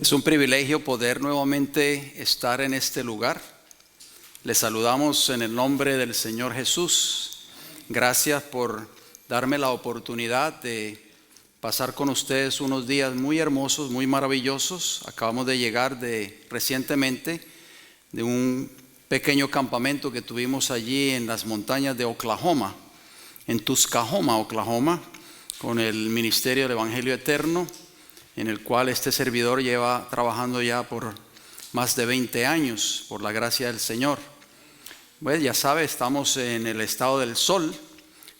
Es un privilegio poder nuevamente estar en este lugar. Les saludamos en el nombre del Señor Jesús. Gracias por darme la oportunidad de pasar con ustedes unos días muy hermosos, muy maravillosos. Acabamos de llegar recientemente de un pequeño campamento que tuvimos allí en las montañas de Oklahoma, en Tuscahoma, Oklahoma, con el Ministerio del Evangelio Eterno, en el cual este servidor lleva trabajando ya por más de 20 años, por la gracia del Señor. Pues ya sabe, estamos en el estado del sol,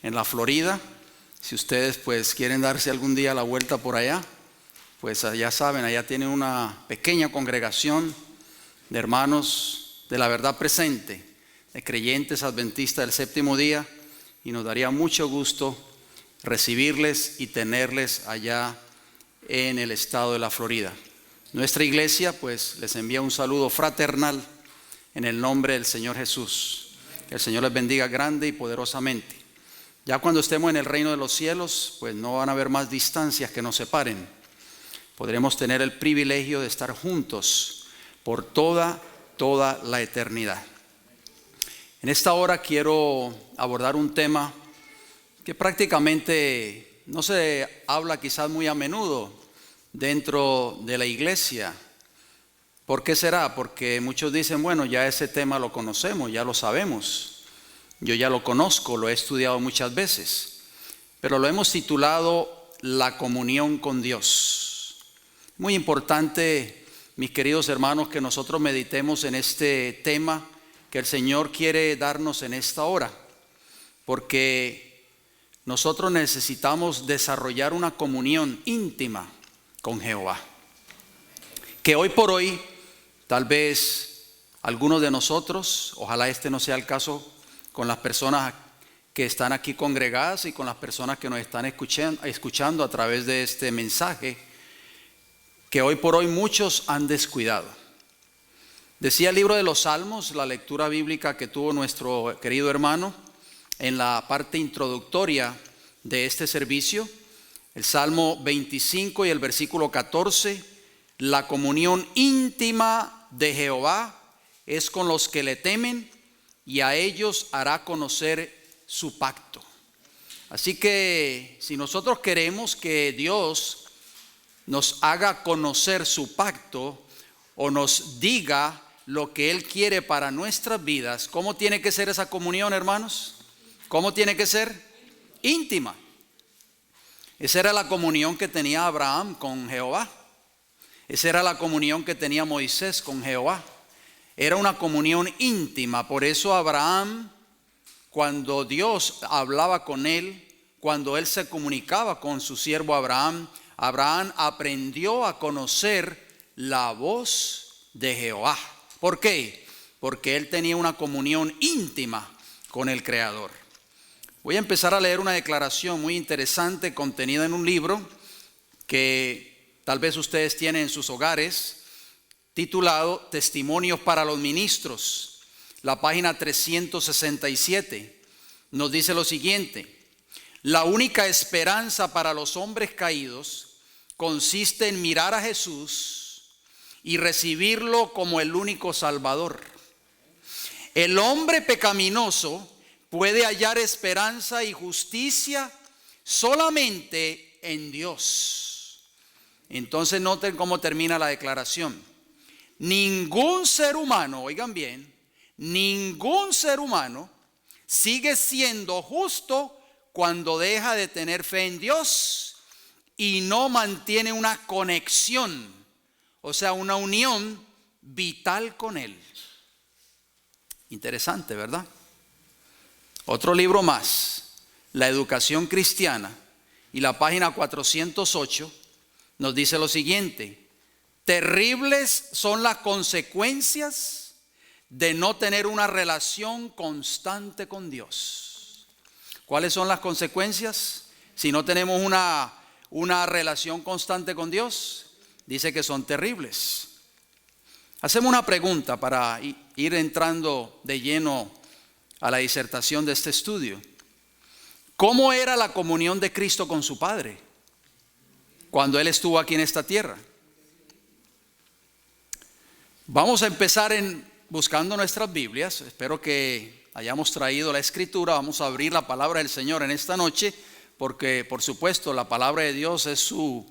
en la Florida. Si ustedes pues quieren darse algún día la vuelta por allá, pues ya saben, allá tienen una pequeña congregación de hermanos de la verdad presente, de creyentes adventistas del séptimo día, y nos daría mucho gusto recibirles y tenerles allá en el estado de la Florida. Nuestra iglesia pues les envía un saludo fraternal en el nombre del Señor Jesús. Que el Señor les bendiga grande y poderosamente. Ya cuando estemos en el reino de los cielos, pues no van a haber más distancias que nos separen. Podremos tener el privilegio de estar juntos por toda la eternidad. En esta hora quiero abordar un tema que prácticamente no se habla quizás muy a menudo dentro de la iglesia. ¿Por qué será? Porque muchos dicen, bueno, ya ese tema lo conocemos, ya lo sabemos. Yo ya lo conozco, lo he estudiado muchas veces. Pero lo hemos titulado La comunión con Dios. Muy importante, mis queridos hermanos, que nosotros meditemos en este tema que el Señor quiere darnos en esta hora. Porque nosotros necesitamos desarrollar una comunión íntima con Jehová. Que hoy por hoy, tal vez algunos de nosotros, ojalá este no sea el caso con las personas que están aquí congregadas y con las personas que nos están escuchando a través de este mensaje, que hoy por hoy muchos han descuidado. Decía el libro de los Salmos, la lectura bíblica que tuvo nuestro querido hermano, en la parte introductoria de este servicio, el Salmo 25 y el versículo 14, la comunión íntima de Jehová es con los que le temen y a ellos hará conocer su pacto. Así que si nosotros queremos que Dios nos haga conocer su pacto o nos diga lo que Él quiere para nuestras vidas, ¿cómo tiene que ser esa comunión, hermanos? ¿Cómo tiene que ser? Íntima. Esa era la comunión que tenía Abraham con Jehová. Esa era la comunión que tenía Moisés con Jehová. Era una comunión íntima. Por eso Abraham, cuando Dios hablaba con él, cuando él se comunicaba con su siervo Abraham, Abraham aprendió a conocer la voz de Jehová. ¿Por qué? Porque él tenía una comunión íntima con el Creador. Voy a empezar a leer una declaración muy interesante contenida en un libro que tal vez ustedes tienen en sus hogares, titulado Testimonios para los Ministros. La página 367 nos dice lo siguiente: la única esperanza para los hombres caídos consiste en mirar a Jesús y recibirlo como el único Salvador. El hombre pecaminoso puede hallar esperanza y justicia solamente en Dios. Entonces noten cómo termina la declaración. Ningún ser humano, oigan bien, ningún ser humano sigue siendo justo cuando deja de tener fe en Dios y no mantiene una conexión, o sea, una unión vital con Él. Interesante, ¿verdad? Otro libro más, La educación cristiana, y la página 408 nos dice lo siguiente: terribles son las consecuencias de no tener una relación constante con Dios. ¿Cuáles son las consecuencias si no tenemos una relación constante con Dios? Dice que son terribles. Hacemos una pregunta para ir entrando de lleno a la disertación de este estudio. ¿Cómo era la comunión de Cristo con su Padre cuando Él estuvo aquí en esta tierra? Vamos a empezar buscando nuestras Biblias. Espero que hayamos traído la escritura. Vamos a abrir la palabra del Señor en esta noche, porque por supuesto la palabra de Dios es su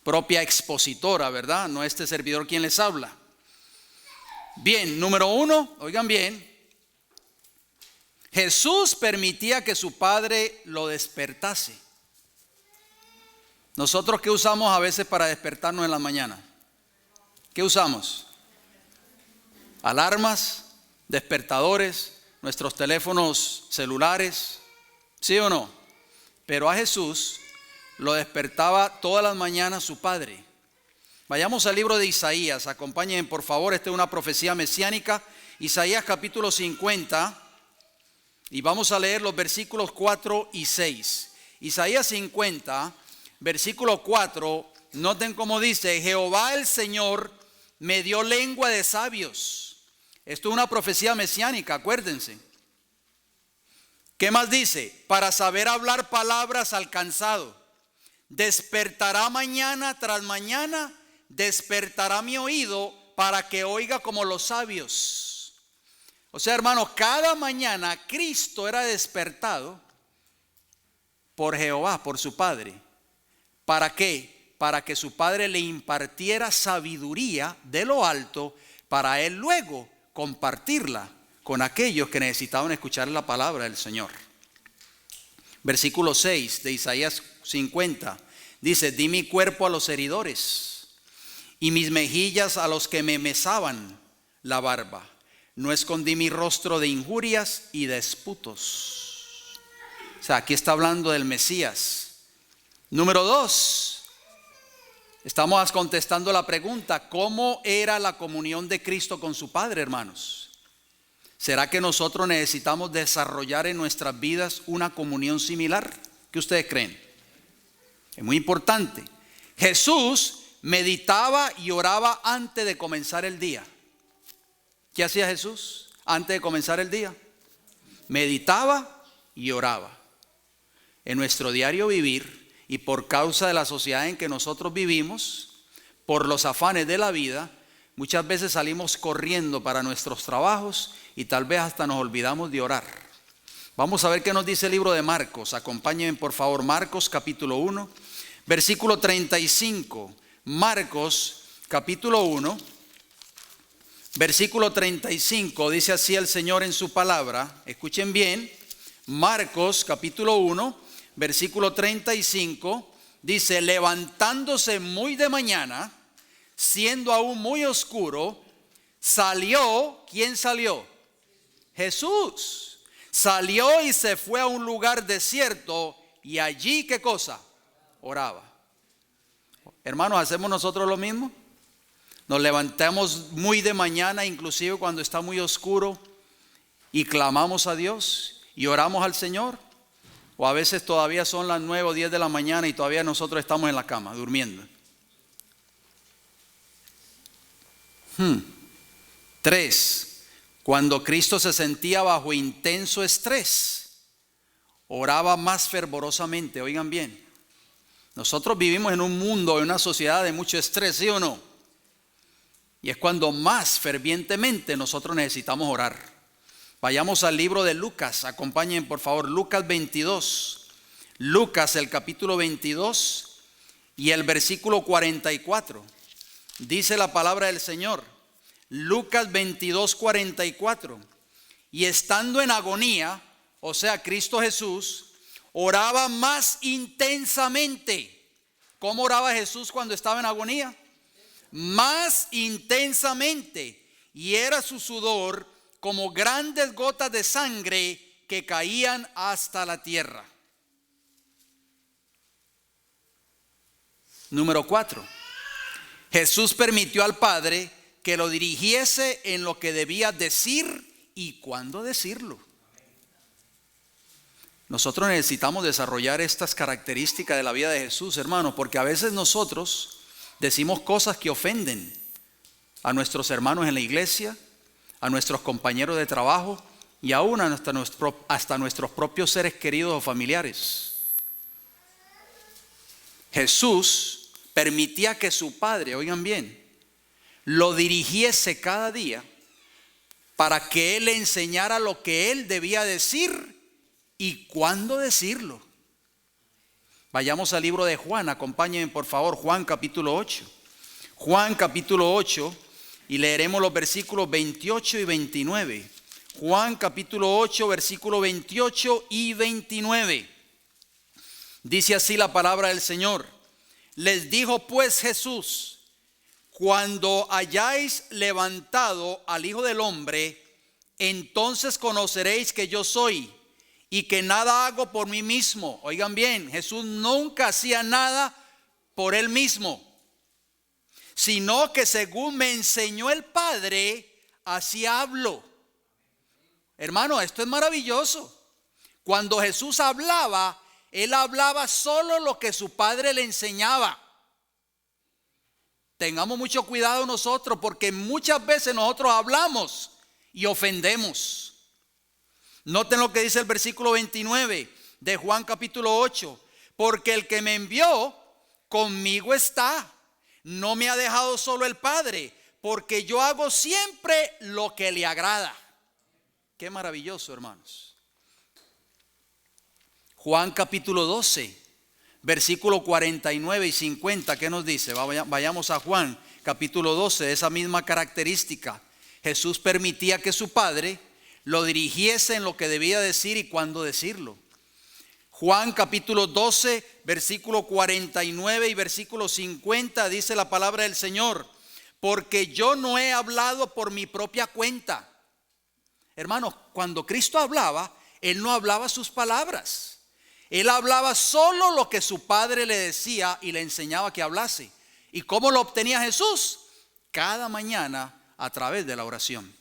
propia expositora, ¿verdad? No este servidor quien les habla. Bien, número 1, oigan bien. Jesús permitía que su Padre lo despertase. Nosotros, ¿qué usamos a veces para despertarnos en la mañana? ¿Qué usamos? Alarmas, despertadores, nuestros teléfonos celulares, ¿sí o no? Pero a Jesús lo despertaba todas las mañanas su Padre. Vayamos al libro de Isaías, acompáñenme por favor, esta es una profecía mesiánica, Isaías capítulo 50, y vamos a leer los versículos 4 y 6. Isaías 50, versículo 4, noten cómo dice: Jehová el Señor me dio lengua de sabios. Esto es una profecía mesiánica, acuérdense. ¿Qué más dice? Para saber hablar palabras al cansado. Despertará mañana tras mañana, despertará mi oído para que oiga como los sabios. O sea, hermanos, cada mañana Cristo era despertado por Jehová, por su Padre. ¿Para qué? Para que su Padre le impartiera sabiduría de lo alto para él luego compartirla con aquellos que necesitaban escuchar la palabra del Señor. Versículo 6 de Isaías 50 dice: di mi cuerpo a los heridores y mis mejillas a los que me mesaban la barba. No escondí mi rostro de injurias y de disputos. O sea, aquí está hablando del Mesías. Número 2. Estamos contestando la pregunta: ¿cómo era la comunión de Cristo con su Padre, hermanos? ¿Será que nosotros necesitamos desarrollar en nuestras vidas una comunión similar? ¿Qué ustedes creen? Es muy importante. Jesús meditaba y oraba antes de comenzar el día. ¿Qué hacía Jesús antes de comenzar el día? Meditaba y oraba. En nuestro diario vivir, y por causa de la sociedad en que nosotros vivimos, por los afanes de la vida, muchas veces salimos corriendo para nuestros trabajos y tal vez hasta nos olvidamos de orar. Vamos a ver qué nos dice el libro de Marcos. Acompáñenme por favor, Marcos capítulo 1, versículo 35. Marcos capítulo 1, versículo 35, dice así el Señor en su palabra. Escuchen bien, Marcos capítulo 1, versículo 35, dice: levantándose muy de mañana, siendo aún muy oscuro, salió. ¿Quién salió? Jesús. Salió y se fue a un lugar desierto y allí, ¿qué cosa? Oraba. Hermanos, ¿hacemos nosotros lo mismo? Nos levantamos muy de mañana, inclusive cuando está muy oscuro, y clamamos a Dios y oramos al Señor. O a veces todavía son las 9 o 10 de la mañana y todavía nosotros estamos en la cama durmiendo. 3. Cuando Cristo se sentía bajo intenso estrés, oraba más fervorosamente. Oigan bien, nosotros vivimos en un mundo, en una sociedad de mucho estrés, ¿sí o no? Y es cuando más fervientemente nosotros necesitamos orar. Vayamos al libro de Lucas, acompáñenme por favor, Lucas 22. Lucas, el capítulo 22 y el versículo 44. Dice la palabra del Señor. Lucas 22, 44. Y estando en agonía, o sea, Cristo Jesús, oraba más intensamente. ¿Cómo oraba Jesús cuando estaba en agonía? Más intensamente. Y era su sudor como grandes gotas de sangre que caían hasta la tierra. Número 4. Jesús permitió al Padre que lo dirigiese en lo que debía decir y cuándo decirlo. Nosotros necesitamos desarrollar estas características de la vida de Jesús, hermanos, porque a veces nosotros decimos cosas que ofenden a nuestros hermanos en la iglesia, a nuestros compañeros de trabajo y aún hasta nuestros propios seres queridos o familiares. Jesús permitía que su Padre, oigan bien, lo dirigiese cada día para que él le enseñara lo que él debía decir y cuándo decirlo. Vayamos al libro de Juan, acompáñenme por favor, Juan capítulo 8. Juan capítulo 8 y leeremos los versículos 28 y 29. Juan capítulo 8, versículo 28 y 29. Dice así la palabra del Señor. Les dijo pues Jesús: cuando hayáis levantado al Hijo del Hombre, entonces conoceréis que yo soy y que nada hago por mí mismo. Oigan bien, Jesús nunca hacía nada por él mismo, sino que según me enseñó el Padre, así hablo. Hermano, esto es maravilloso. Cuando Jesús hablaba, él hablaba solo lo que su Padre le enseñaba. Tengamos mucho cuidado nosotros, porque muchas veces nosotros hablamos y ofendemos. Noten lo que dice el versículo 29 de Juan capítulo 8. Porque el que me envió conmigo está. No me ha dejado solo el Padre, porque yo hago siempre lo que le agrada. Qué maravilloso, hermanos. Juan capítulo 12, versículo 49 y 50, ¿qué nos dice? Vayamos a Juan capítulo 12, esa misma característica. Jesús permitía que su Padre lo dirigiese en lo que debía decir y cuándo decirlo. Juan capítulo 12, versículo 49 y versículo 50 dice la palabra del Señor: porque yo no he hablado por mi propia cuenta. Hermanos, cuando Cristo hablaba, Él no hablaba sus palabras. Él hablaba solo lo que su Padre le decía y le enseñaba que hablase. ¿Y cómo lo obtenía Jesús? Cada mañana a través de la oración.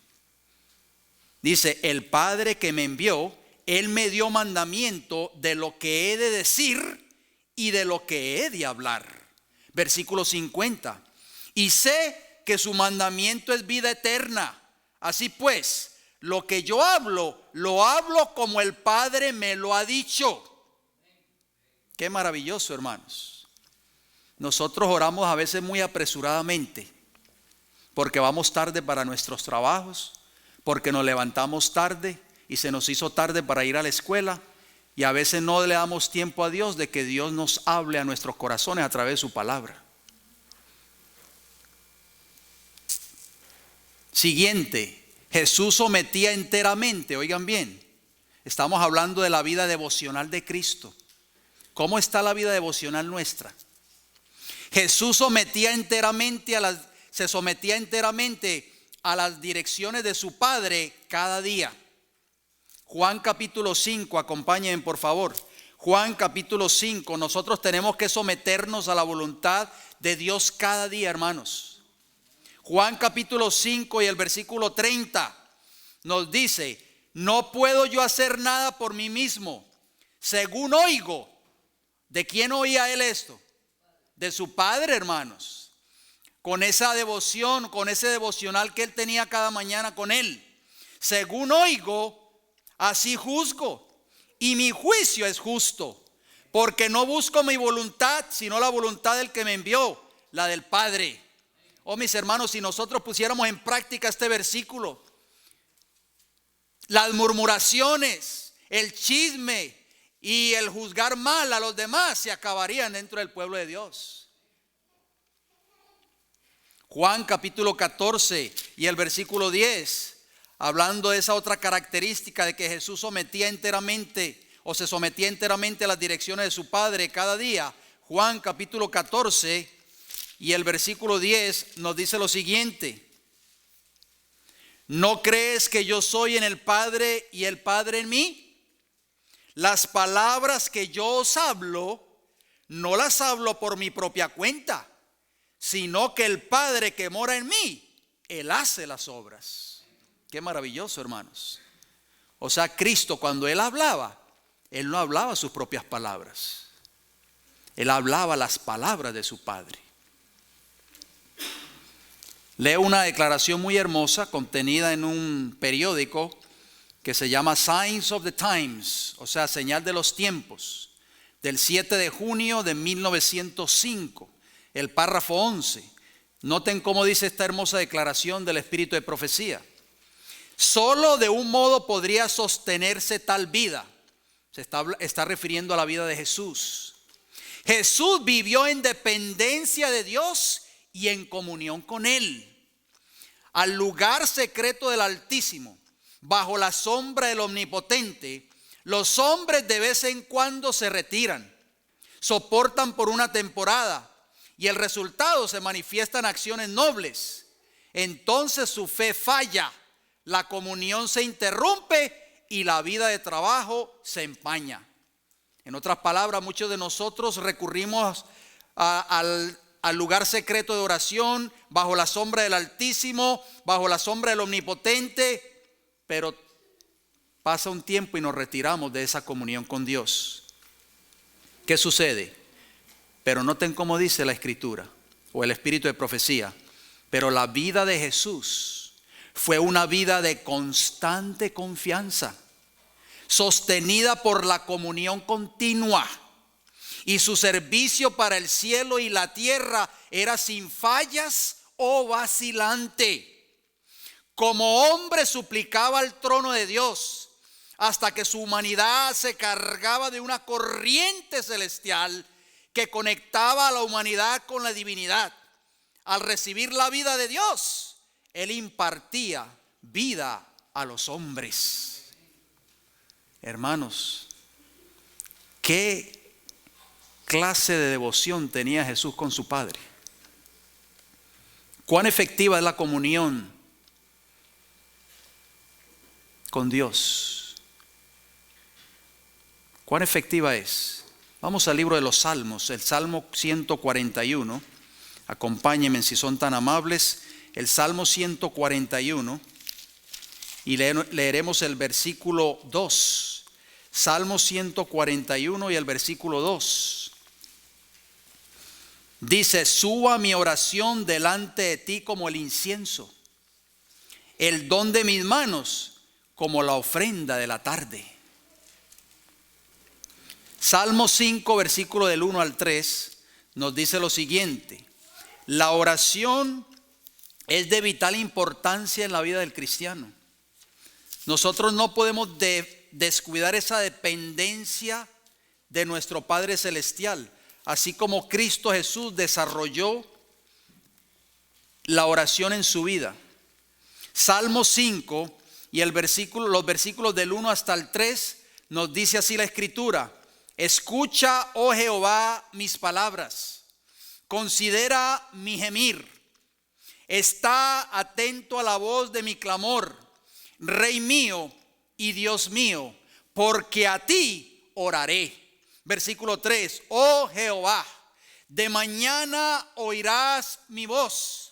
Dice: el Padre que me envió, Él me dio mandamiento de lo que he de decir y de lo que he de hablar. Versículo 50. Y sé que su mandamiento es vida eterna. Así pues, lo que yo hablo, lo hablo como el Padre me lo ha dicho. Qué maravilloso, hermanos. Nosotros oramos a veces muy apresuradamente, porque vamos tarde para nuestros trabajos, porque nos levantamos tarde y se nos hizo tarde para ir a la escuela, y a veces no le damos tiempo a Dios de que Dios nos hable a nuestros corazones a través de su palabra. Siguiente. Jesús sometía enteramente, oigan bien, estamos hablando de la vida devocional de Cristo. ¿Cómo está la vida devocional nuestra? Jesús se sometía enteramente a las direcciones de su Padre cada día. Juan capítulo 5, acompáñenme por favor. Juan capítulo 5, nosotros tenemos que someternos a la voluntad de Dios cada día, hermanos. Juan capítulo 5 y el versículo 30 nos dice: no puedo yo hacer nada por mí mismo, según oigo. ¿De quién oía él esto? De su Padre, hermanos. Con esa devoción, con ese devocional que él tenía cada mañana con él. Según oigo, así juzgo, y mi juicio es justo, porque no busco mi voluntad, sino la voluntad del que me envió, la del Padre. Oh, mis hermanos, si nosotros pusiéramos en práctica este versículo, las murmuraciones, el chisme y el juzgar mal a los demás se acabarían dentro del pueblo de Dios. Juan capítulo 14 y el versículo 10, hablando de esa otra característica de que Jesús sometía enteramente o se sometía enteramente a las direcciones de su Padre cada día. Juan capítulo 14 y el versículo 10 nos dice lo siguiente: ¿no crees que yo soy en el Padre y el Padre en mí? Las palabras que yo os hablo, no las hablo por mi propia cuenta, sino que el Padre que mora en mí, Él hace las obras. Qué maravilloso, hermanos. O sea, Cristo, cuando Él hablaba, Él no hablaba sus propias palabras. Él hablaba las palabras de su Padre. Leo una declaración muy hermosa contenida en un periódico que se llama Signs of the Times, o sea, señal de los tiempos, del 7 de junio de 1905, el párrafo 11. Noten cómo dice esta hermosa declaración del espíritu de profecía. Solo de un modo podría sostenerse tal vida. Se está refiriendo a la vida de Jesús. Jesús vivió en dependencia de Dios y en comunión con Él. Al lugar secreto del Altísimo, bajo la sombra del Omnipotente, los hombres de vez en cuando se retiran, soportan por una temporada y el resultado se manifiesta en acciones nobles. Entonces su fe falla, la comunión se interrumpe y la vida de trabajo se empaña. En otras palabras, muchos de nosotros recurrimos al lugar secreto de oración, bajo la sombra del Altísimo, bajo la sombra del Omnipotente, pero pasa un tiempo y nos retiramos de esa comunión con Dios. ¿Qué sucede? Pero noten cómo dice la Escritura o el espíritu de profecía. Pero la vida de Jesús fue una vida de constante confianza, sostenida por la comunión continua, y su servicio para el cielo y la tierra era sin fallas o vacilante. Como hombre suplicaba al trono de Dios hasta que su humanidad se cargaba de una corriente celestial que conectaba a la humanidad con la divinidad. Al recibir la vida de Dios, Él impartía vida a los hombres. Hermanos, ¿qué clase de devoción tenía Jesús con su Padre? ¿Cuán efectiva es la comunión con Dios? ¿Cuán efectiva es? Vamos al libro de los Salmos, el Salmo 141. Acompáñenme si son tan amables. El Salmo 141 y leeremos el versículo 2. Salmo 141 y el versículo 2. Dice: suba mi oración delante de ti como el incienso, el don de mis manos como la ofrenda de la tarde. Salmo 5, versículo del 1 al 3, nos dice lo siguiente: la oración es de vital importancia en la vida del cristiano. Nosotros no podemos descuidar esa dependencia de nuestro Padre Celestial, así como Cristo Jesús desarrolló la oración en su vida. Salmo 5 y los versículos del 1 hasta el 3 nos dice así la Escritura: escucha, oh Jehová, mis palabras, considera mi gemir, está atento a la voz de mi clamor, Rey mío y Dios mío, porque a ti oraré. Versículo 3: oh Jehová, de mañana oirás mi voz,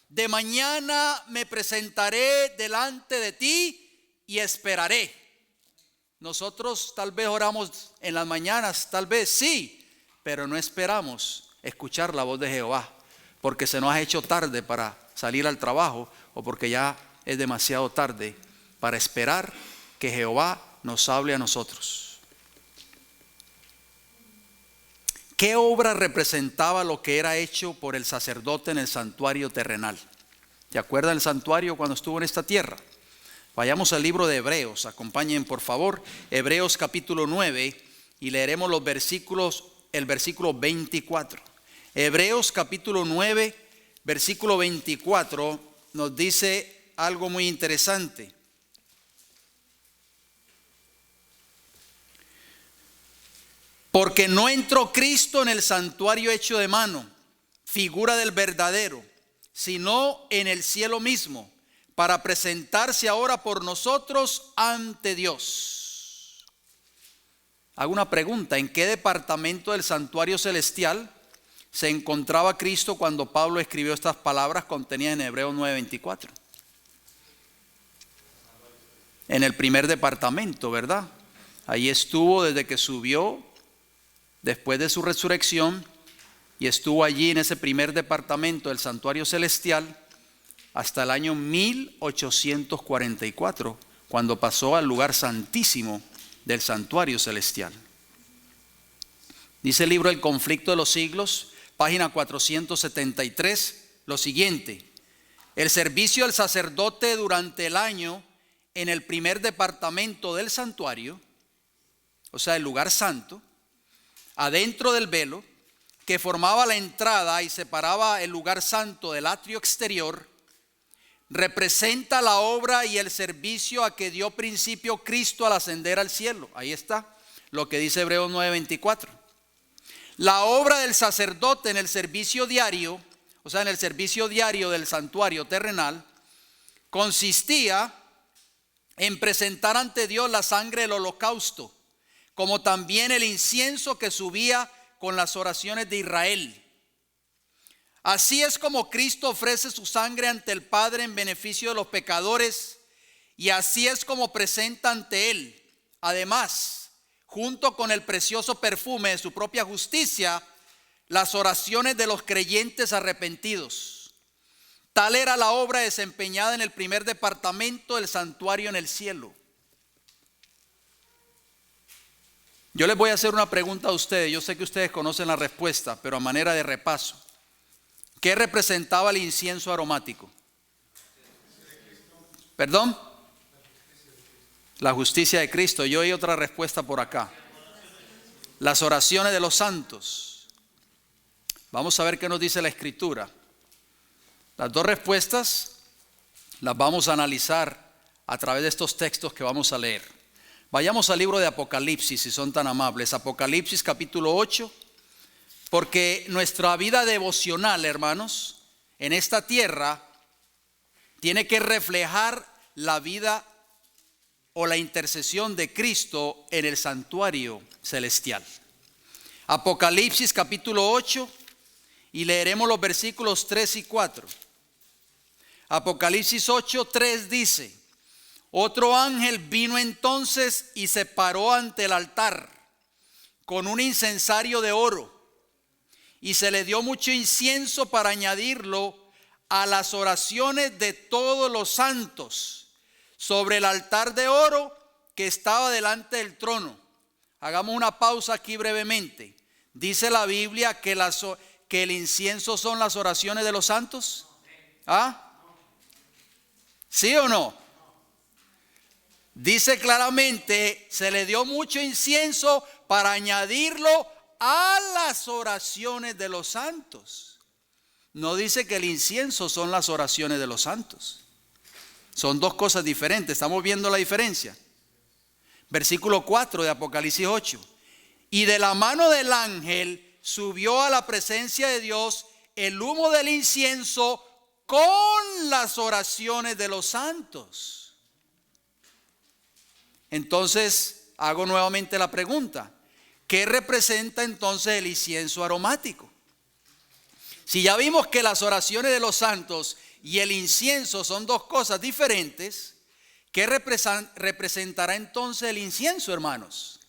de mañana me presentaré delante de ti y esperaré. Nosotros tal vez oramos en las mañanas, tal vez sí, pero no esperamos escuchar la voz de Jehová, porque se nos ha hecho tarde para salir al trabajo o porque ya es demasiado tarde para esperar que Jehová nos hable a nosotros. ¿Qué obra representaba lo que era hecho por el sacerdote en el santuario terrenal? ¿Te acuerdas del santuario cuando estuvo en esta tierra? Vayamos al libro de Hebreos, acompañen por favor, Hebreos capítulo 9 y leeremos el versículo 24. Hebreos capítulo 9, versículo 24 nos dice algo muy interesante. Porque no entró Cristo en el santuario hecho de mano, figura del verdadero, sino en el cielo mismo, para presentarse ahora por nosotros ante Dios. Hago una pregunta: ¿en qué departamento del santuario celestial se encontraba Cristo cuando Pablo escribió estas palabras contenidas en Hebreos 9:24? En el primer departamento, ¿verdad? Ahí estuvo desde que subió después de su resurrección y estuvo allí en ese primer departamento del santuario celestial hasta el año 1844, cuando pasó al lugar santísimo del santuario celestial. Dice el libro El conflicto de los siglos, página 473, lo siguiente: el servicio del sacerdote durante el año en el primer departamento del santuario, o sea, el lugar santo, adentro del velo, que formaba la entrada y separaba el lugar santo del atrio exterior, representa la obra y el servicio a que dio principio Cristo al ascender al cielo. Ahí está lo que dice Hebreos 9:24. La obra del sacerdote en el servicio diario, o sea, en el servicio diario del santuario terrenal, consistía en presentar ante Dios la sangre del holocausto, como también el incienso que subía con las oraciones de Israel. Así es como Cristo ofrece su sangre ante el Padre en beneficio de los pecadores, y así es como presenta ante Él, además, junto con el precioso perfume de su propia justicia, las oraciones de los creyentes arrepentidos. Tal era la obra desempeñada en el primer departamento del santuario en el cielo. Yo les voy a hacer una pregunta a ustedes. Yo sé que ustedes conocen la respuesta, pero a manera de repaso. ¿Qué representaba el incienso aromático? ¿Perdón? La justicia de Cristo. Yo oí otra respuesta por acá. Las oraciones de los santos. Vamos a ver qué nos dice la Escritura. Las dos respuestas las vamos a analizar a través de estos textos que vamos a leer. Vayamos al libro de Apocalipsis, si son tan amables. Apocalipsis capítulo 8. Porque nuestra vida devocional, hermanos, en esta tierra, tiene que reflejar la vida o la intercesión de Cristo en el santuario celestial. Apocalipsis capítulo 8, y leeremos los versículos 3 y 4. Apocalipsis 8, 3 dice: otro ángel vino entonces y se paró ante el altar con un incensario de oro, y se le dio mucho incienso para añadirlo a las oraciones de todos los santos sobre el altar de oro que estaba delante del trono. Hagamos una pausa aquí brevemente. ¿Dice la Biblia que el incienso son las oraciones de los santos? ¿Ah? ¿Sí o no? Dice claramente, se le dio mucho incienso para añadirlo a las oraciones de los santos. No dice que el incienso son las oraciones de los santos. Son dos cosas diferentes. ¿Estamos viendo la diferencia? Versículo 4 de Apocalipsis 8. Y de la mano del ángel subió a la presencia de Dios el humo del incienso con las oraciones de los santos. Entonces, hago nuevamente la pregunta: ¿qué representa entonces el incienso aromático? Si ya vimos que las oraciones de los santos y el incienso son dos cosas diferentes, ¿qué representará entonces el incienso, hermanos?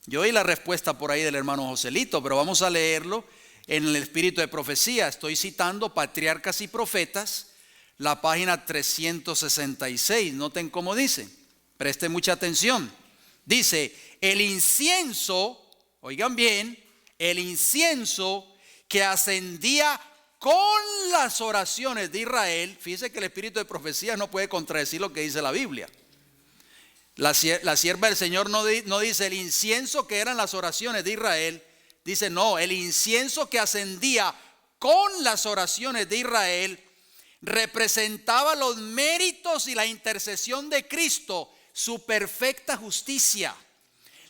Yo oí la respuesta por ahí del hermano Joselito, pero vamos a leerlo en el espíritu de profecía. Estoy citando Patriarcas y Profetas, la página 366. Noten cómo dice. Preste mucha atención. Dice: el incienso, oigan bien, el incienso que ascendía con las oraciones de Israel. Fíjense que el espíritu de profecía no puede contradecir lo que dice la Biblia. La sierva del Señor no dice el incienso que eran las oraciones de Israel. Dice no, el incienso que ascendía con las oraciones de Israel representaba los méritos y la intercesión de Cristo, su perfecta justicia,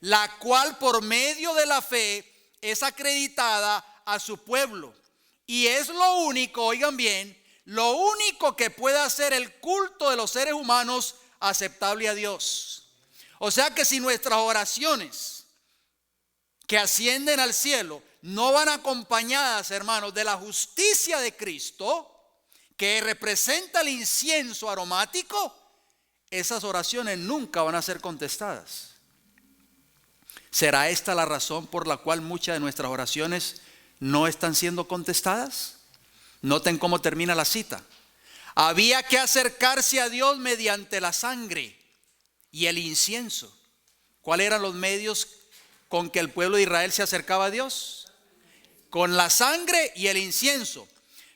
la cual por medio de la fe es acreditada a su pueblo. Y es lo único, oigan bien, lo único que puede hacer el culto de los seres humanos aceptable a Dios. O sea que si nuestras oraciones que ascienden al cielo no van acompañadas, hermanos, de la justicia de Cristo, que representa el incienso aromático, esas oraciones nunca van a ser contestadas. ¿Será esta la razón por la cual muchas de nuestras oraciones no están siendo contestadas? Noten cómo termina la cita. Había que acercarse a Dios mediante la sangre y el incienso. ¿Cuáles eran los medios con que el pueblo de Israel se acercaba a Dios? Con la sangre y el incienso.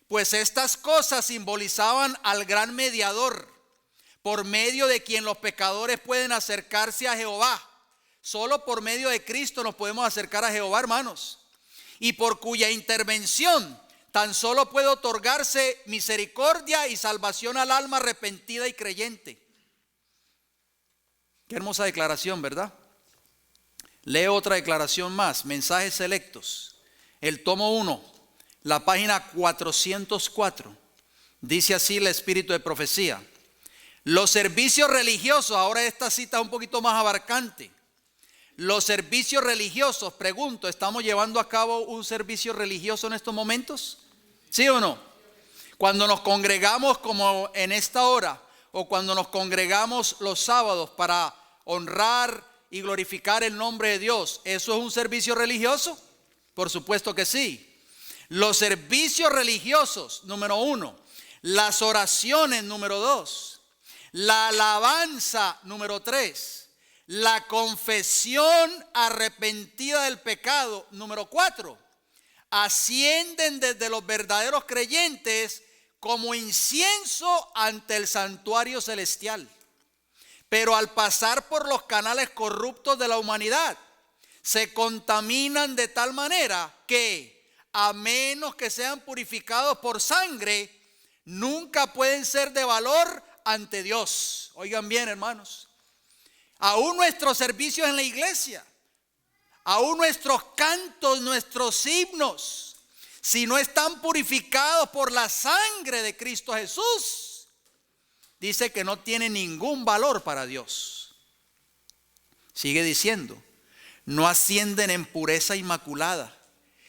pues estas cosas simbolizaban al gran mediador, por medio de quien los pecadores pueden acercarse a Jehová. Solo por medio de Cristo nos podemos acercar a Jehová, hermanos, y por cuya intervención tan solo puede otorgarse misericordia y salvación al alma arrepentida y creyente. Qué hermosa declaración, ¿verdad? Leo otra declaración más, Mensajes Selectos, el tomo 1, la página 404. Dice así el Espíritu de Profecía: los servicios religiosos, ahora esta cita es un poquito más abarcante. Los servicios religiosos, pregunto, ¿estamos llevando a cabo un servicio religioso en estos momentos? ¿Sí o no? Cuando nos congregamos como en esta hora, o cuando nos congregamos los sábados para honrar y glorificar el nombre de Dios, ¿eso es un servicio religioso? Por supuesto que sí. Los servicios religiosos, número 1. Las oraciones, número 2. La alabanza, número 3. La confesión arrepentida del pecado, número 4. Ascienden desde los verdaderos creyentes como incienso ante el santuario celestial. Pero al pasar por los canales corruptos de la humanidad, se contaminan de tal manera que, a menos que sean purificados por sangre, nunca pueden ser de valor ante Dios. Oigan bien, hermanos. Aún nuestros servicios en la iglesia, aún nuestros cantos, nuestros himnos, si no están purificados por la sangre de Cristo Jesús, dice que no tienen ningún valor para Dios. Sigue diciendo, no ascienden en pureza inmaculada,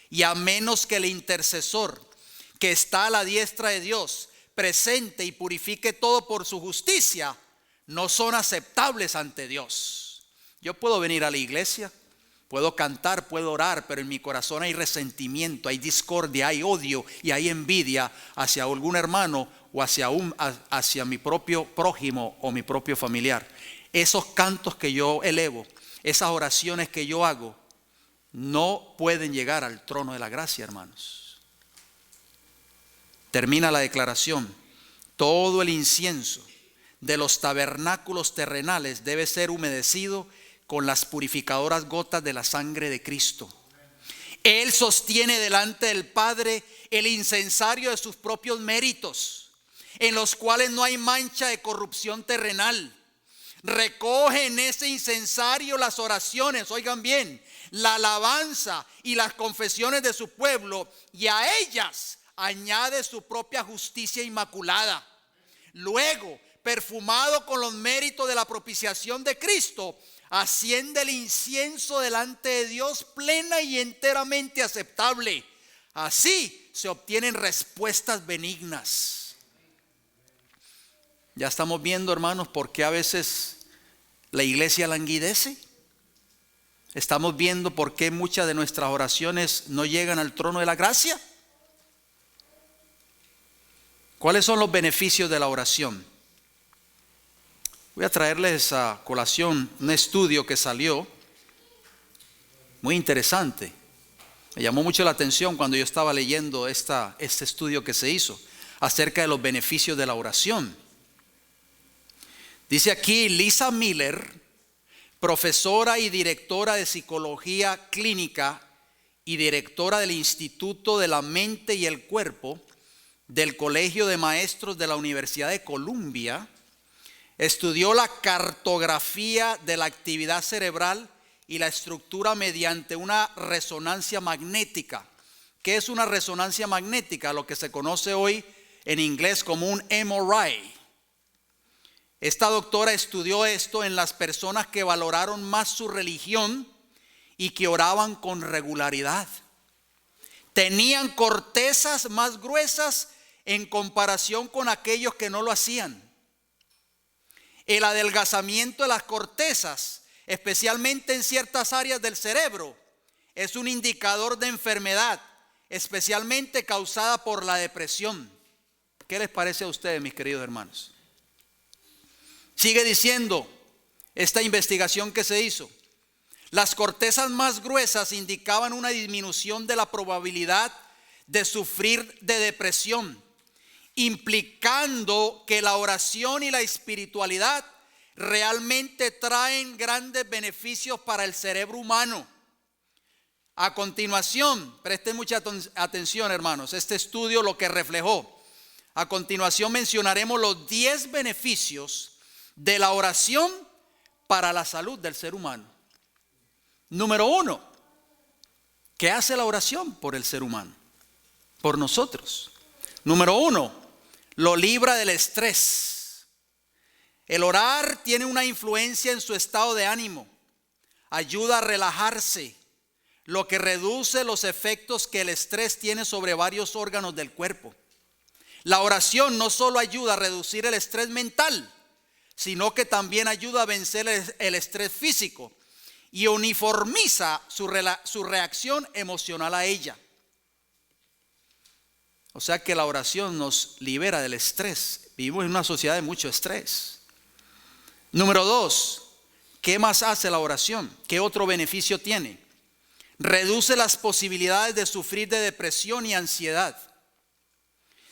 y a menos que el intercesor que está a la diestra de Dios presente y purifique todo por su justicia, no son aceptables ante Dios. Yo puedo venir a la iglesia, puedo cantar, puedo orar, pero en mi corazón hay resentimiento, hay discordia, hay odio y hay envidia hacia algún hermano o hacia mi propio prójimo o mi propio familiar. Esos cantos que yo elevo, esas oraciones que yo hago, no pueden llegar al trono de la gracia, hermanos. Termina la declaración: todo el incienso de los tabernáculos terrenales debe ser humedecido con las purificadoras gotas de la sangre de Cristo. Él sostiene delante del Padre el incensario de sus propios méritos, en los cuales no hay mancha de corrupción terrenal. Recoge en ese incensario las oraciones, oigan bien, la alabanza y las confesiones de su pueblo, y a ellas añade su propia justicia inmaculada. Luego, perfumado con los méritos de la propiciación de Cristo, asciende el incienso delante de Dios plena y enteramente aceptable. Así se obtienen respuestas benignas. Ya estamos viendo, hermanos, por qué a veces la iglesia languidece. Estamos viendo por qué muchas de nuestras oraciones no llegan al trono de la gracia. ¿Cuáles son los beneficios de la oración? Voy a traerles a colación un estudio que salió muy interesante. Me llamó mucho la atención cuando yo estaba leyendo este estudio que se hizo acerca de los beneficios de la oración. Dice aquí Lisa Miller, profesora y directora de psicología clínica y directora del Instituto de la Mente y el Cuerpo del Colegio de Maestros de la Universidad de Columbia, estudió la cartografía de la actividad cerebral y la estructura mediante una resonancia magnética. ¿Qué es una resonancia magnética? Lo que se conoce hoy en inglés como un MRI. Esta doctora estudió esto en las personas que valoraron más su religión y que oraban con regularidad. Tenían cortezas más gruesas en comparación con aquellos que no lo hacían. El adelgazamiento de las cortezas, especialmente en ciertas áreas del cerebro, es un indicador de enfermedad, especialmente causada por la depresión. ¿Qué les parece a ustedes, mis queridos hermanos? Sigue diciendo esta investigación que se hizo: las cortezas más gruesas indicaban una disminución de la probabilidad de sufrir de depresión, implicando que la oración y la espiritualidad realmente traen grandes beneficios para el cerebro humano. A continuación, presten mucha atención, hermanos, este estudio lo que reflejó. A continuación mencionaremos los 10 beneficios de la oración para la salud del ser humano. Número 1, ¿qué hace la oración por el ser humano? Por nosotros. Número 1, lo libra del estrés. El orar tiene una influencia en su estado de ánimo. Ayuda a relajarse, lo que reduce los efectos que el estrés tiene sobre varios órganos del cuerpo. La oración no solo ayuda a reducir el estrés mental, sino que también ayuda a vencer el estrés físico y uniformiza su reacción emocional a ella. O sea que la oración nos libera del estrés. Vivimos en una sociedad de mucho estrés. Número 2, ¿qué más hace la oración? ¿Qué otro beneficio tiene? Reduce las posibilidades de sufrir de depresión y ansiedad.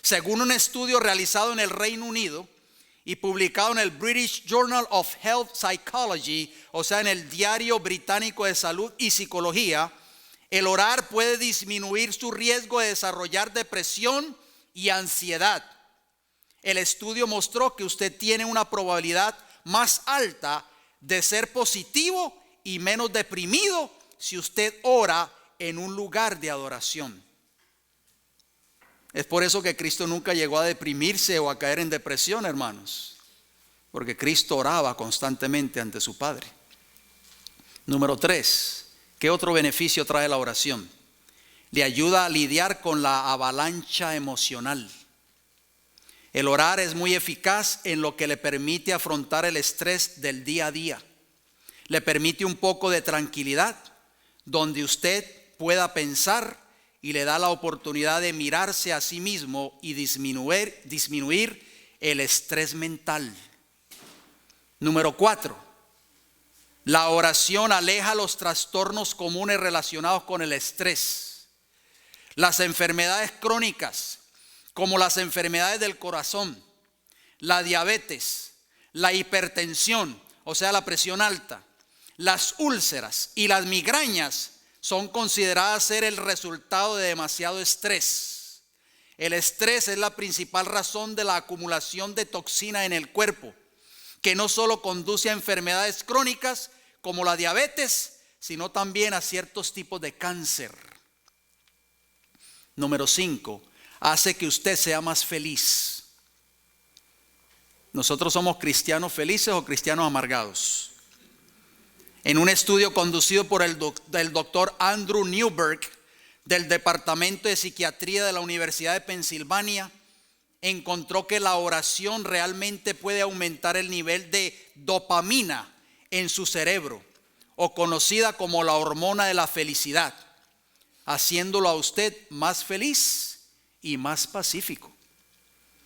Según un estudio realizado en el Reino Unido y publicado en el British Journal of Health Psychology, o sea, en el Diario Británico de Salud y Psicología, el orar puede disminuir su riesgo de desarrollar depresión y ansiedad. El estudio mostró que usted tiene una probabilidad más alta de ser positivo y menos deprimido si usted ora en un lugar de adoración. Es por eso que Cristo nunca llegó a deprimirse o a caer en depresión, hermanos, porque Cristo oraba constantemente ante su Padre. Número 3, ¿qué otro beneficio trae la oración? Le ayuda a lidiar con la avalancha emocional. El orar es muy eficaz en lo que le permite afrontar el estrés del día a día. Le permite un poco de tranquilidad, donde usted pueda pensar y le da la oportunidad de mirarse a sí mismo y disminuir el estrés mental. Número 4, la oración aleja los trastornos comunes relacionados con el estrés. Las enfermedades crónicas, como las enfermedades del corazón, la diabetes, la hipertensión, o sea, la presión alta, las úlceras y las migrañas, son consideradas ser el resultado de demasiado estrés. El estrés es la principal razón de la acumulación de toxina en el cuerpo, que no solo conduce a enfermedades crónicas como la diabetes, sino también a ciertos tipos de cáncer. Número 5, hace que usted sea más feliz. ¿Nosotros somos cristianos felices o cristianos amargados? En un estudio conducido por el doctor Andrew Newberg del Departamento de Psiquiatría de la Universidad de Pensilvania, encontró que la oración realmente puede aumentar el nivel de dopamina en su cerebro, o conocida como la hormona de la felicidad, haciéndolo a usted más feliz y más pacífico.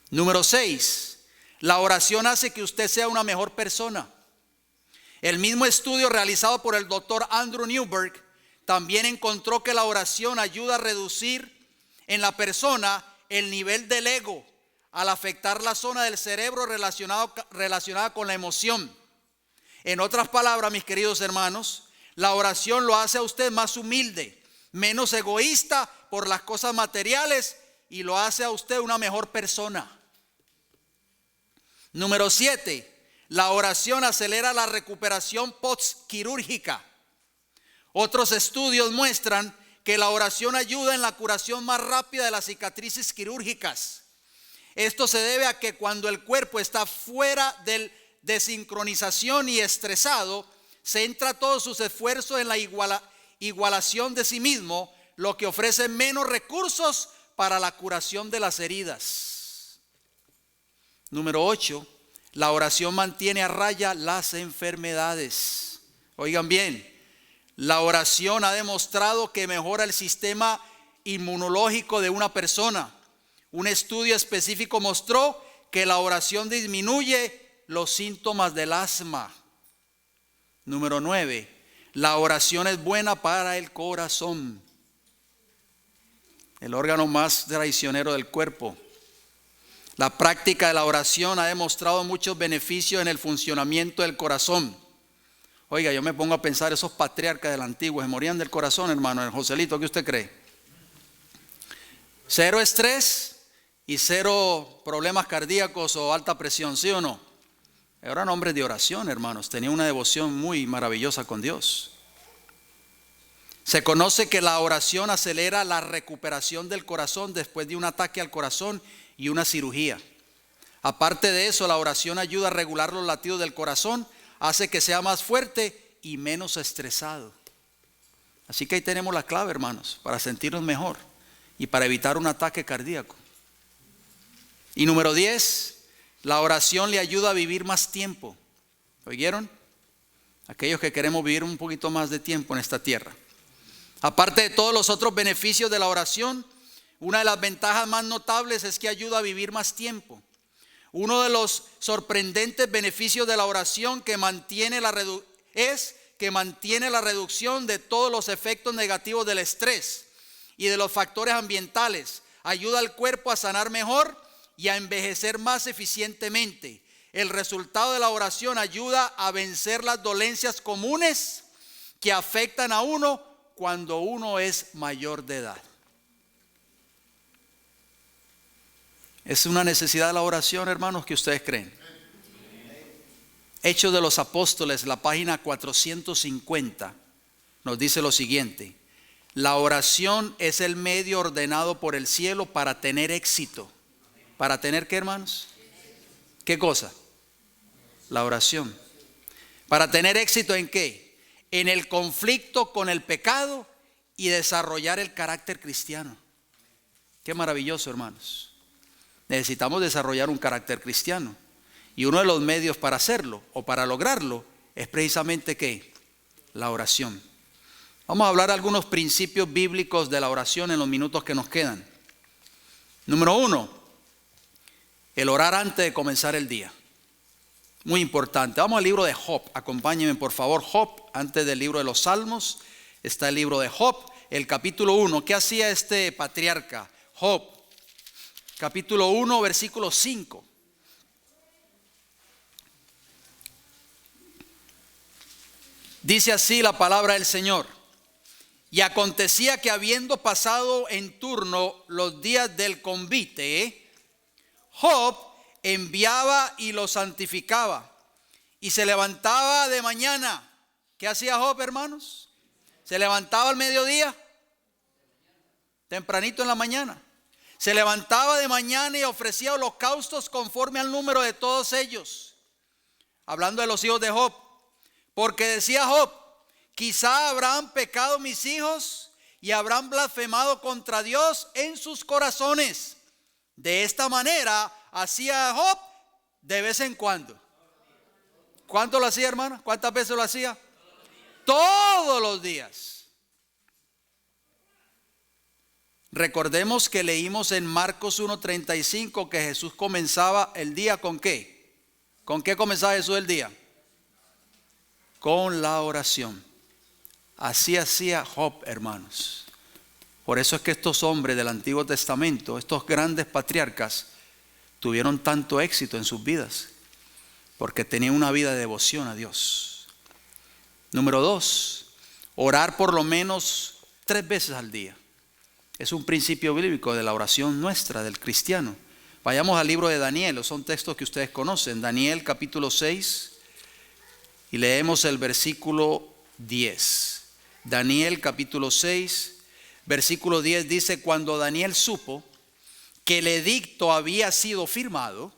Número 6, la oración hace que usted sea una mejor persona. El mismo estudio realizado por el doctor Andrew Newberg también encontró que la oración ayuda a reducir en la persona el nivel del ego al afectar la zona del cerebro relacionada con la emoción. En otras palabras, mis queridos hermanos, la oración lo hace a usted más humilde, menos egoísta por las cosas materiales y lo hace a usted una mejor persona. Número 7. La oración acelera la recuperación postquirúrgica. Otros estudios muestran que la oración ayuda en la curación más rápida de las cicatrices quirúrgicas. Esto se debe a que cuando el cuerpo está fuera de sincronización y estresado, centra todos sus esfuerzos en la igualación de sí mismo, lo que ofrece menos recursos para la curación de las heridas. Número 8. La oración mantiene a raya las enfermedades. Oigan bien, la oración ha demostrado que mejora el sistema inmunológico de una persona. Un estudio específico mostró que la oración disminuye los síntomas del asma. Número 9, la oración es buena para el corazón. el órgano más traicionero del cuerpo. La práctica de la oración ha demostrado muchos beneficios en el funcionamiento del corazón. Oiga, yo me pongo a pensar, esos patriarcas del antiguo se morían del corazón, hermano. El Joselito, ¿qué usted cree? Cero estrés y cero problemas cardíacos o alta presión, ¿sí o no? Eran hombres de oración, hermanos. Tenían una devoción muy maravillosa con Dios. Se conoce que la oración acelera la recuperación del corazón después de un ataque al corazón y una cirugía. Aparte de eso, la oración ayuda a regular los latidos del corazón, hace que sea más fuerte y menos estresado. Así que ahí tenemos la clave, hermanos, para sentirnos mejor y para evitar un ataque cardíaco. Y número 10, la oración le ayuda a vivir más tiempo. ¿Oyeron? Aquellos que queremos vivir un poquito más de tiempo en esta tierra. Aparte de todos los otros beneficios de la oración, una de las ventajas más notables es que ayuda a vivir más tiempo. Uno de los sorprendentes beneficios de la oración es que mantiene la reducción de todos los efectos negativos del estrés y de los factores ambientales. Ayuda al cuerpo a sanar mejor y a envejecer más eficientemente. El resultado de la oración ayuda a vencer las dolencias comunes que afectan a uno cuando uno es mayor de edad. Es una necesidad de la oración, hermanos, que ustedes creen. Hechos de los Apóstoles, la página 450, nos dice lo siguiente: la oración es el medio ordenado por el cielo para tener éxito. ¿Para tener qué, hermanos? ¿Qué cosa? La oración. ¿Para tener éxito en qué? En el conflicto con el pecado y desarrollar el carácter cristiano. Qué maravilloso, hermanos. Necesitamos desarrollar un carácter cristiano. Y uno de los medios para hacerlo o para lograrlo es precisamente ¿qué? La oración. Vamos a hablar de algunos principios bíblicos de la oración en los minutos que nos quedan. Número 1, el orar antes de comenzar el día. Muy importante. Vamos al libro de Job. Acompáñenme, por favor. Job, antes del libro de los Salmos, está el libro de Job, el capítulo 1. ¿Qué hacía este patriarca? Job, capítulo 1, versículo 5. Dice así la palabra del Señor: y acontecía que habiendo pasado en turno los días del convite, Job enviaba y lo santificaba y se levantaba de mañana. ¿Qué hacía Job, hermanos? Se levantaba al mediodía, tempranito en la mañana. Se levantaba de mañana y ofrecía holocaustos conforme al número de todos ellos. Hablando de los hijos de Job. Porque decía Job: quizá habrán pecado mis hijos y habrán blasfemado contra Dios en sus corazones. De esta manera hacía Job de vez en cuando. ¿Cuánto lo hacía, hermano? ¿Cuántas veces lo hacía? Todos los días. Recordemos que leímos en Marcos 1:35 que Jesús comenzaba el día ¿con qué? ¿Con qué comenzaba Jesús el día? Con la oración. Así hacía Job, hermanos. Por eso es que estos hombres del Antiguo Testamento, estos grandes patriarcas, tuvieron tanto éxito en sus vidas, porque tenían una vida de devoción a Dios. Número 2, orar por lo menos 3 veces al día. Es un principio bíblico de la oración nuestra, del cristiano. Vayamos al libro de Daniel, son textos que ustedes conocen. Daniel capítulo 6 y leemos el versículo 10. Daniel capítulo 6, versículo 10 dice: cuando Daniel supo que el edicto había sido firmado,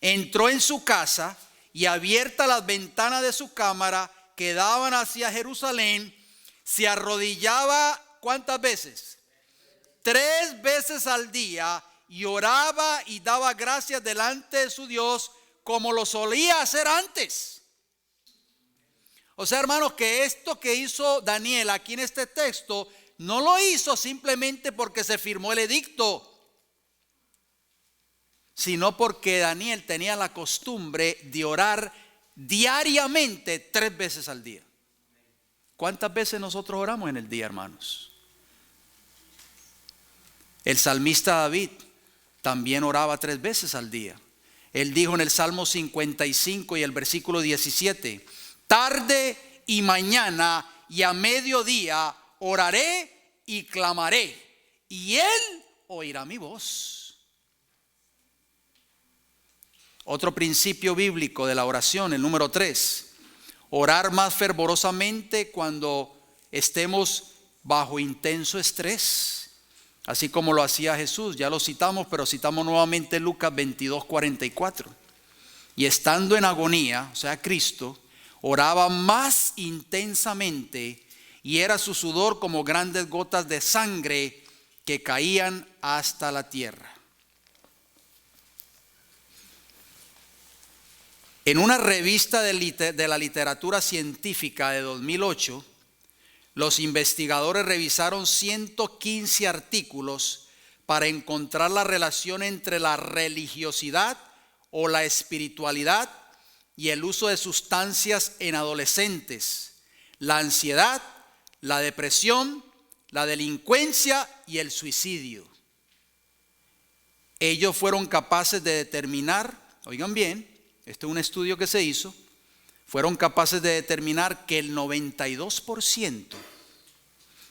entró en su casa y abiertas las ventanas de su cámara que daban hacia Jerusalén, se arrodillaba ¿cuántas veces? 3 veces al día y oraba y daba gracias delante de su Dios como lo solía hacer antes. O sea, hermanos, que esto que hizo Daniel aquí en este texto no lo hizo simplemente porque se firmó el edicto, sino porque Daniel tenía la costumbre de orar diariamente 3 veces al día. ¿Cuántas veces nosotros oramos en el día, hermanos? El salmista David también oraba 3 veces al día. Él dijo en el Salmo 55 y el versículo 17: tarde y mañana y a mediodía oraré y clamaré, y Él oirá mi voz. Otro principio bíblico de la oración, el número 3: orar más fervorosamente cuando estemos bajo intenso estrés, así como lo hacía Jesús. Ya lo citamos, pero citamos nuevamente Lucas 22:44. Y estando en agonía, o sea, Cristo oraba más intensamente, y era su sudor como grandes gotas de sangre que caían hasta la tierra. En una revista de la literatura científica de 2008, los investigadores revisaron 115 artículos para encontrar la relación entre la religiosidad o la espiritualidad y el uso de sustancias en adolescentes, la ansiedad, la depresión, la delincuencia y el suicidio. Ellos fueron capaces de determinar, oigan bien, este es un estudio que se hizo, fueron capaces de determinar que el 92%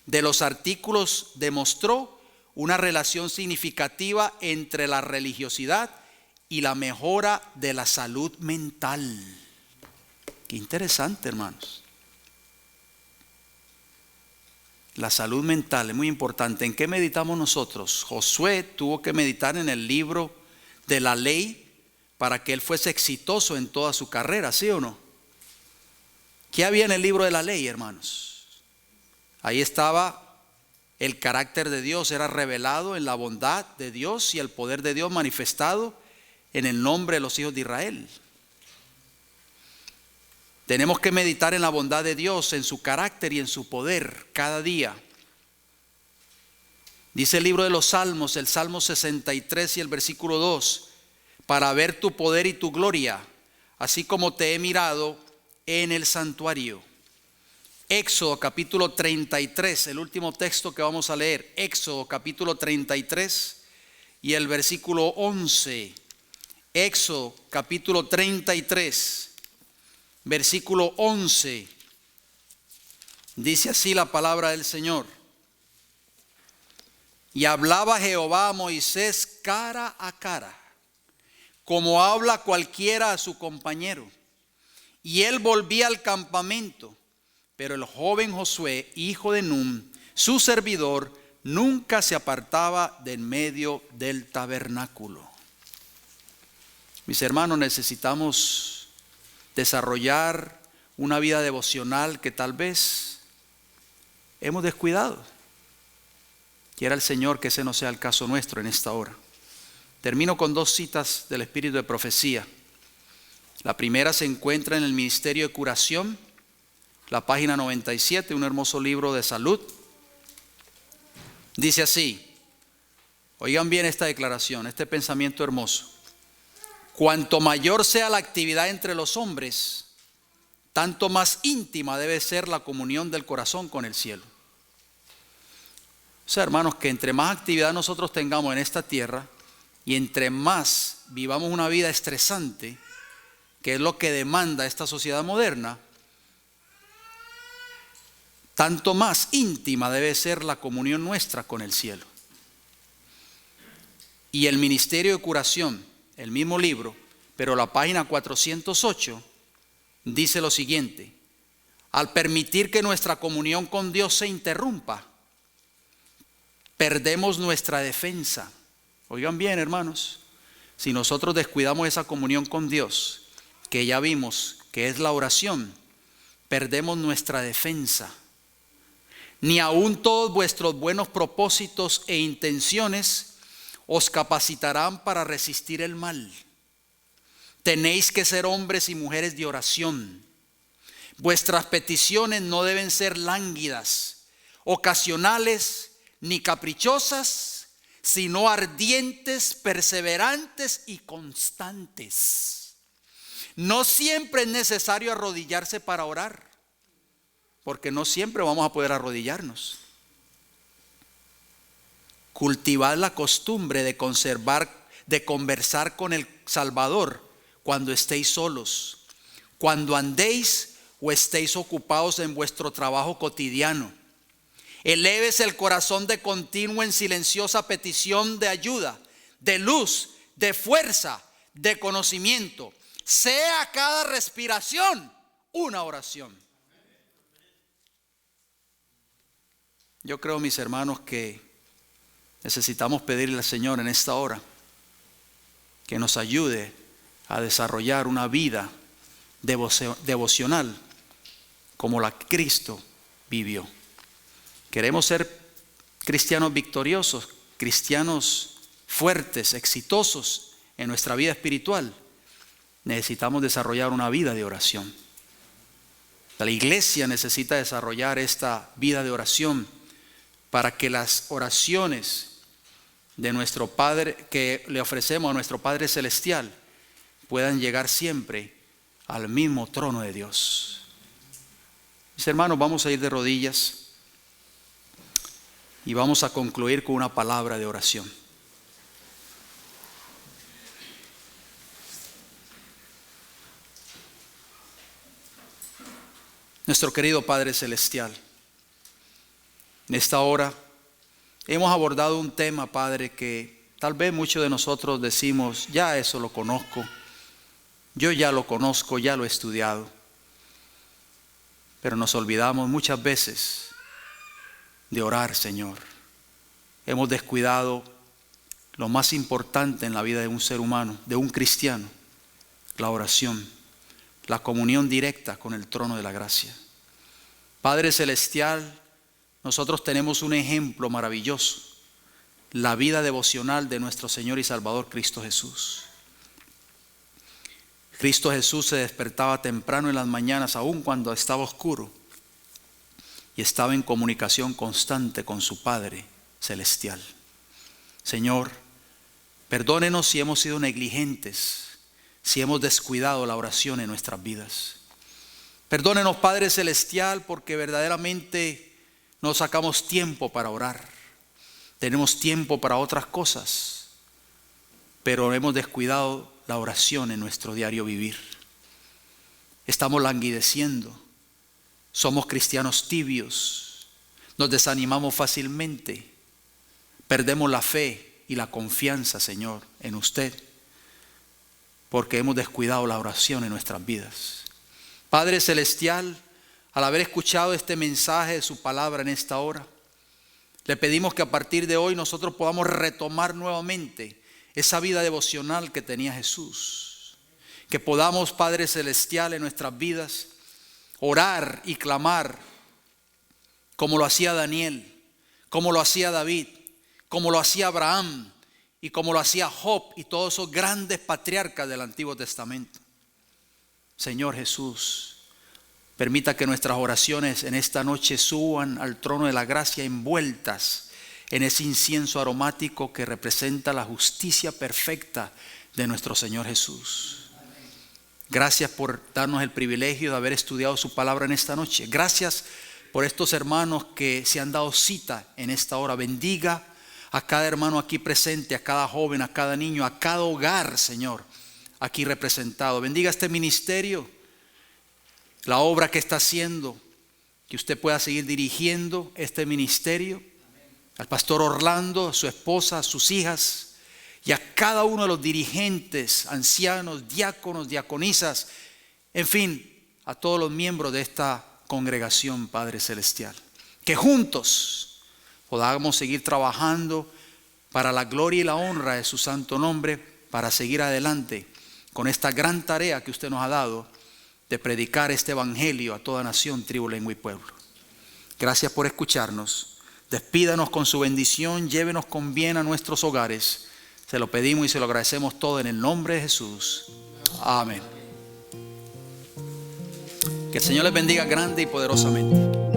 de los artículos demostró una relación significativa entre la religiosidad y la mejora de la salud mental. Qué interesante, hermanos. La salud mental es muy importante. ¿En qué meditamos nosotros? Josué tuvo que meditar en el libro de la ley para que él fuese exitoso en toda su carrera, ¿sí o no? ¿Qué había en el libro de la ley, hermanos? Ahí estaba el carácter de Dios, era revelado en la bondad de Dios y el poder de Dios manifestado en el nombre de los hijos de Israel. Tenemos que meditar en la bondad de Dios, en su carácter y en su poder cada día. Dice el libro de los Salmos, el Salmo 63 y el versículo 2: para ver tu poder y tu gloria, así como te he mirado en el santuario. Éxodo capítulo 33, el último texto que vamos a leer. Éxodo capítulo 33 y el versículo 11. Éxodo capítulo 33, versículo 11. Dice así la palabra del Señor: y hablaba Jehová a Moisés cara a cara, como habla cualquiera a su compañero. Y él volvía al campamento, pero el joven Josué, hijo de Nun, su servidor, nunca se apartaba de en medio del tabernáculo. Mis hermanos, necesitamos desarrollar una vida devocional que tal vez hemos descuidado. Quiera el Señor que ese no sea el caso nuestro en esta hora. Termino con 2 citas del Espíritu de Profecía. La primera se encuentra en el Ministerio de Curación, la página 97, un hermoso libro de salud. Dice así, oigan bien esta declaración, este pensamiento hermoso: cuanto mayor sea la actividad entre los hombres, tanto más íntima debe ser la comunión del corazón con el cielo. O sea, hermanos, que entre más actividad nosotros tengamos en esta tierra y entre más vivamos una vida estresante, que es lo que demanda esta sociedad moderna, tanto más íntima debe ser la comunión nuestra con el cielo. Y el Ministerio de Curación, el mismo libro, pero la página 408, dice lo siguiente: al permitir que nuestra comunión con Dios se interrumpa, perdemos nuestra defensa. Oigan bien, hermanos, si nosotros descuidamos esa comunión con Dios, que ya vimos que es la oración, perdemos nuestra defensa. Ni aun todos vuestros buenos propósitos e intenciones os capacitarán para resistir el mal. Tenéis que ser hombres y mujeres de oración. Vuestras peticiones no deben ser lánguidas, ocasionales ni caprichosas, sino ardientes, perseverantes y constantes. No siempre es necesario arrodillarse para orar, porque no siempre vamos a poder arrodillarnos. cultivad la costumbre de conversar con el Salvador cuando estéis solos, cuando andéis o estéis ocupados en vuestro trabajo cotidiano. Eleves el corazón de continuo en silenciosa petición de ayuda, de luz, de fuerza, de conocimiento. Sea cada respiración una oración. Yo creo, mis hermanos, que necesitamos pedirle al Señor en esta hora que nos ayude a desarrollar una vida devocional como la que Cristo vivió. Queremos ser cristianos victoriosos, cristianos fuertes, exitosos en nuestra vida espiritual. Necesitamos desarrollar una vida de oración. La iglesia necesita desarrollar esta vida de oración para que las oraciones de nuestro Padre que le ofrecemos a nuestro Padre Celestial puedan llegar siempre al mismo trono de Dios. Mis hermanos, vamos a ir de rodillas y vamos a concluir con una palabra de oración. Nuestro querido Padre Celestial, en esta hora hemos abordado un tema, Padre, que tal vez muchos de nosotros decimos, ya eso lo conozco, yo ya lo conozco, ya lo he estudiado. Pero nos olvidamos muchas veces de orar, Señor. Hemos descuidado lo más importante en la vida de un ser humano, de un cristiano, la oración, la comunión directa con el trono de la gracia. Padre Celestial, nosotros tenemos un ejemplo maravilloso, la vida devocional de nuestro Señor y Salvador Cristo Jesús. Cristo Jesús se despertaba temprano en las mañanas, aun cuando estaba oscuro, y estaba en comunicación constante con su Padre Celestial. Señor, perdónenos si hemos sido negligentes, si hemos descuidado la oración en nuestras vidas. Perdónenos, Padre Celestial, porque verdaderamente no sacamos tiempo para orar. Tenemos tiempo para otras cosas, pero hemos descuidado la oración en nuestro diario vivir. Estamos languideciendo. Somos cristianos tibios. Nos desanimamos fácilmente. Perdemos la fe y la confianza, Señor, en usted, porque hemos descuidado la oración en nuestras vidas. Padre Celestial, al haber escuchado este mensaje de su palabra en esta hora, le pedimos que a partir de hoy nosotros podamos retomar nuevamente esa vida devocional que tenía Jesús. Que podamos, Padre Celestial, en nuestras vidas orar y clamar como lo hacía Daniel, como lo hacía David, como lo hacía Abraham y como lo hacía Job y todos esos grandes patriarcas del Antiguo Testamento. Señor Jesús, permita que nuestras oraciones en esta noche suban al trono de la gracia envueltas en ese incienso aromático que representa la justicia perfecta de nuestro Señor Jesús. Gracias por darnos el privilegio de haber estudiado su palabra en esta noche. Gracias por estos hermanos que se han dado cita en esta hora. Bendiga a cada hermano aquí presente, a cada joven, a cada niño, a cada hogar, Señor, aquí representado. Bendiga este ministerio, la obra que está haciendo, que usted pueda seguir dirigiendo este ministerio. Al pastor Orlando, a su esposa, a sus hijas y a cada uno de los dirigentes, ancianos, diáconos, diaconisas, en fin, a todos los miembros de esta congregación, Padre Celestial. Que juntos podamos seguir trabajando para la gloria y la honra de su santo nombre, para seguir adelante con esta gran tarea que usted nos ha dado de predicar este evangelio a toda nación, tribu, lengua y pueblo. Gracias por escucharnos. Despídanos con su bendición, llévenos con bien a nuestros hogares. Se lo pedimos y se lo agradecemos todo en el nombre de Jesús. Amén. Que el Señor les bendiga grande y poderosamente.